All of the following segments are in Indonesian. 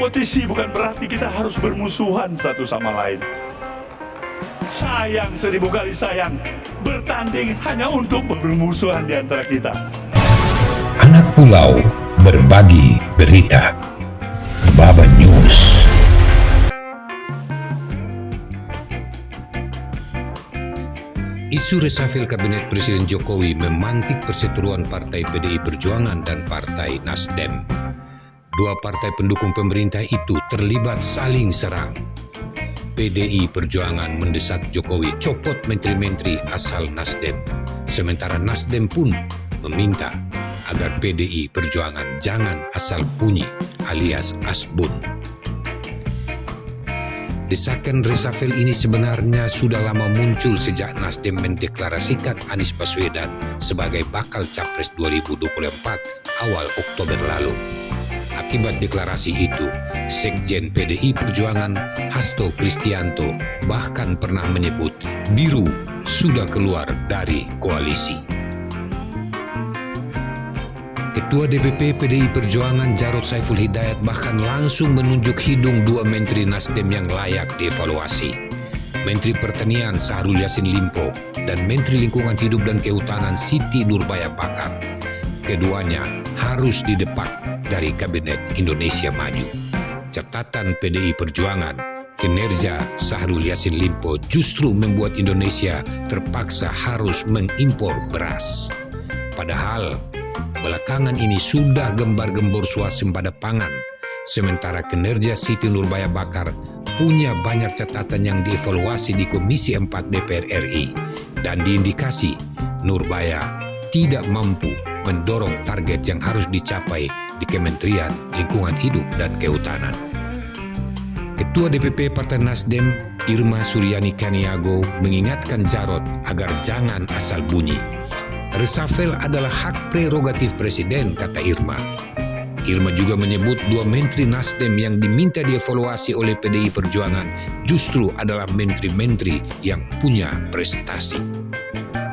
Kompetisi bukan berarti kita harus bermusuhan satu sama lain. Sayang 1000 kali sayang, bertanding hanya untuk bermusuhan di antara kita. Anak Pulau berbagi berita. Baba News. Isu reshuffle Kabinet Presiden Jokowi memantik perseteruan Partai PDI Perjuangan dan Partai Nasdem. Dua partai pendukung pemerintah itu terlibat saling serang. PDI Perjuangan mendesak Jokowi copot menteri-menteri asal Nasdem. Sementara Nasdem pun meminta agar PDI Perjuangan jangan asal bunyi alias asbun. Desakan reshuffle ini sebenarnya sudah lama muncul sejak Nasdem mendeklarasikan Anies Baswedan sebagai bakal Capres 2024 awal Oktober lalu. Akibat deklarasi itu, Sekjen PDI Perjuangan Hasto Kristianto bahkan pernah menyebut biru sudah keluar dari koalisi. Ketua DPP PDI Perjuangan Jarod Saiful Hidayat bahkan langsung menunjuk hidung dua menteri Nasdem yang layak dievaluasi. Menteri Pertanian Syahrul Yassin Limpo dan Menteri Lingkungan Hidup dan Kehutanan Siti Nurbaya Bakar. Keduanya harus didepak dari Kabinet Indonesia Maju. Catatan PDI Perjuangan, kinerja Syahrul Yassin Limpo justru membuat Indonesia terpaksa harus mengimpor beras. Padahal belakangan ini sudah gembar-gembor swasembada pangan, sementara kinerja Siti Nurbaya Bakar punya banyak catatan yang dievaluasi di Komisi 4 DPR RI dan diindikasi Nurbaya tidak mampu mendorong target yang harus dicapai di Kementerian Lingkungan Hidup dan Kehutanan. Ketua DPP Partai Nasdem Irma Suryani Kaniago mengingatkan Jarod agar jangan asal bunyi. Reshuffle adalah hak prerogatif Presiden, kata Irma. Irma juga menyebut dua menteri Nasdem yang diminta dievaluasi oleh PDI Perjuangan justru adalah menteri-menteri yang punya prestasi.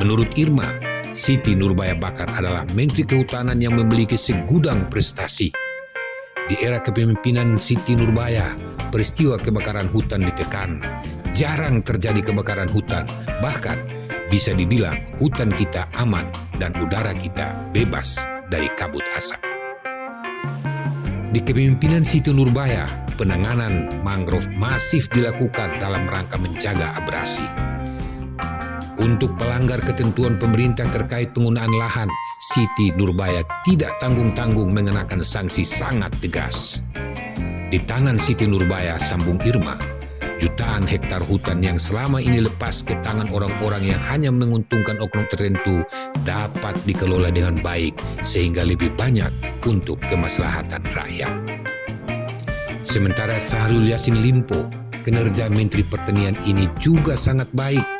Menurut Irma, Siti Nurbaya Bakar adalah Menteri Kehutanan yang memiliki segudang prestasi. Di era kepemimpinan Siti Nurbaya, peristiwa kebakaran hutan ditekan. Jarang terjadi kebakaran hutan, bahkan bisa dibilang hutan kita aman dan udara kita bebas dari kabut asap. Di kepemimpinan Siti Nurbaya, penanganan mangrove masif dilakukan dalam rangka mencegah abrasi. Untuk pelanggar ketentuan pemerintah terkait penggunaan lahan, Siti Nurbaya tidak tanggung-tanggung mengenakan sanksi sangat tegas. Di tangan Siti Nurbaya, sambung Irma, jutaan hektar hutan yang selama ini lepas ke tangan orang-orang yang hanya menguntungkan oknum tertentu dapat dikelola dengan baik sehingga lebih banyak untuk kemaslahatan rakyat. Sementara Syahrul Yassin Limpo, kinerja Menteri Pertanian ini juga sangat baik.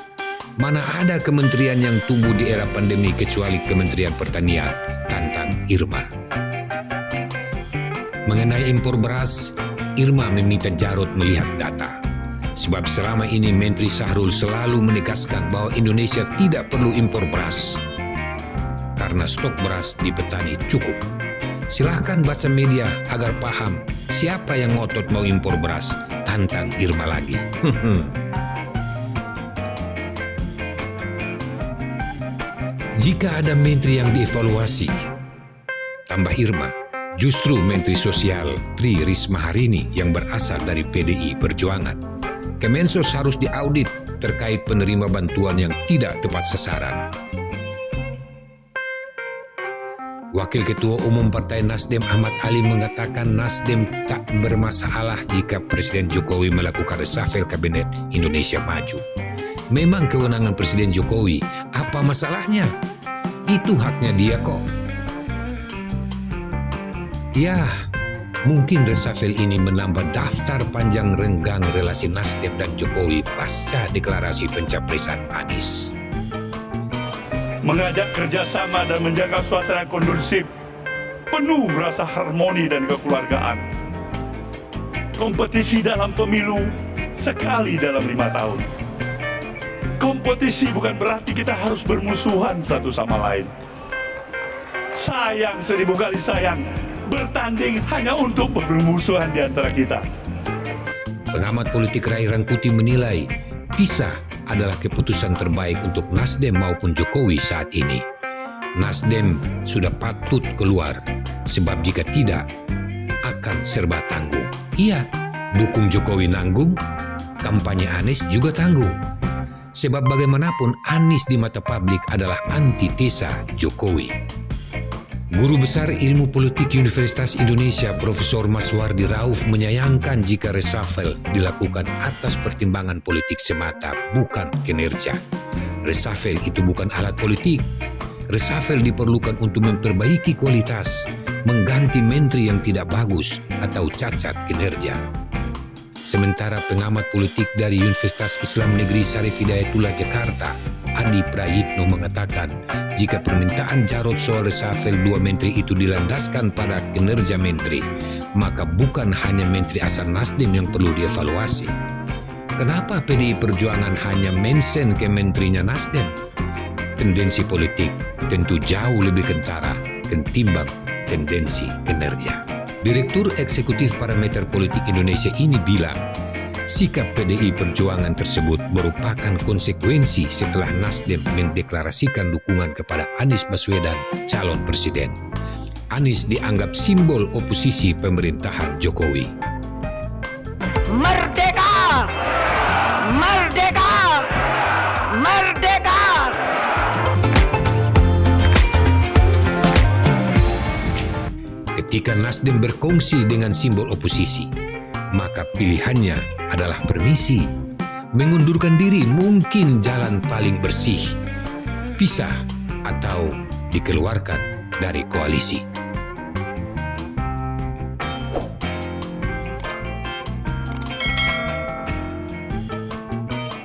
Mana ada kementerian yang tumbuh di era pandemi kecuali Kementerian Pertanian, tantang Irma. Mengenai impor beras, Irma meminta Jarod melihat data. Sebab selama ini Menteri Syahrul selalu menegaskan bahwa Indonesia tidak perlu impor beras karena stok beras di petani cukup. Silahkan baca media agar paham siapa yang ngotot mau impor beras, tantang Irma lagi. Jika ada menteri yang dievaluasi, tambah Irma, justru Menteri Sosial Tri Risma Harini yang berasal dari PDI Perjuangan. Kemensos harus diaudit terkait penerima bantuan yang tidak tepat sasaran. Wakil Ketua Umum Partai Nasdem Ahmad Ali mengatakan Nasdem tak bermasalah jika Presiden Jokowi melakukan reshuffle Kabinet Indonesia Maju. Memang kewenangan Presiden Jokowi, apa masalahnya? Itu haknya dia kok. Ya, mungkin reshuffle ini menambah daftar panjang renggang relasi Nasdem dan Jokowi pasca deklarasi pencapresan Anies. Mengajak kerjasama dan menjaga suasana kondusif, penuh rasa harmoni dan kekeluargaan. Kompetisi dalam pemilu sekali dalam 5 tahun. Kompetisi bukan berarti kita harus bermusuhan satu sama lain. Sayang 1000 kali sayang, bertanding hanya untuk bermusuhan di antara kita. Pengamat politik Ray Rangkuti menilai pisah adalah keputusan terbaik untuk Nasdem maupun Jokowi saat ini. Nasdem sudah patut keluar, sebab jika tidak akan serba tanggung. Iya, dukung Jokowi nanggung, kampanye Anies juga tanggung. Sebab bagaimanapun Anies di mata publik adalah antitesa Jokowi. Guru Besar Ilmu Politik Universitas Indonesia Profesor Maswardi Rauf menyayangkan jika reshuffle dilakukan atas pertimbangan politik semata, bukan kinerja. Reshuffle itu bukan alat politik. Reshuffle diperlukan untuk memperbaiki kualitas, mengganti menteri yang tidak bagus atau cacat kinerja. Sementara pengamat politik dari Universitas Islam Negeri Syarif Hidayatullah Jakarta, Adi Prayitno mengatakan, jika permintaan Jarod soal reshuffle 2 menteri itu dilandaskan pada kinerja menteri, maka bukan hanya menteri asal Nasdem yang perlu dievaluasi. Kenapa PDI Perjuangan hanya mention ke menterinya Nasdem? Tendensi politik tentu jauh lebih kentara ketimbang tendensi kinerja. Direktur Eksekutif Parameter Politik Indonesia ini bilang, sikap PDI Perjuangan tersebut merupakan konsekuensi setelah Nasdem mendeklarasikan dukungan kepada Anies Baswedan, calon presiden. Anies dianggap simbol oposisi pemerintahan Jokowi. Merdeka! Merdeka! Merdeka! Ketika Nasdem berkongsi dengan simbol oposisi, maka pilihannya adalah permisi. Mengundurkan diri mungkin jalan paling bersih. Pisah atau dikeluarkan dari koalisi.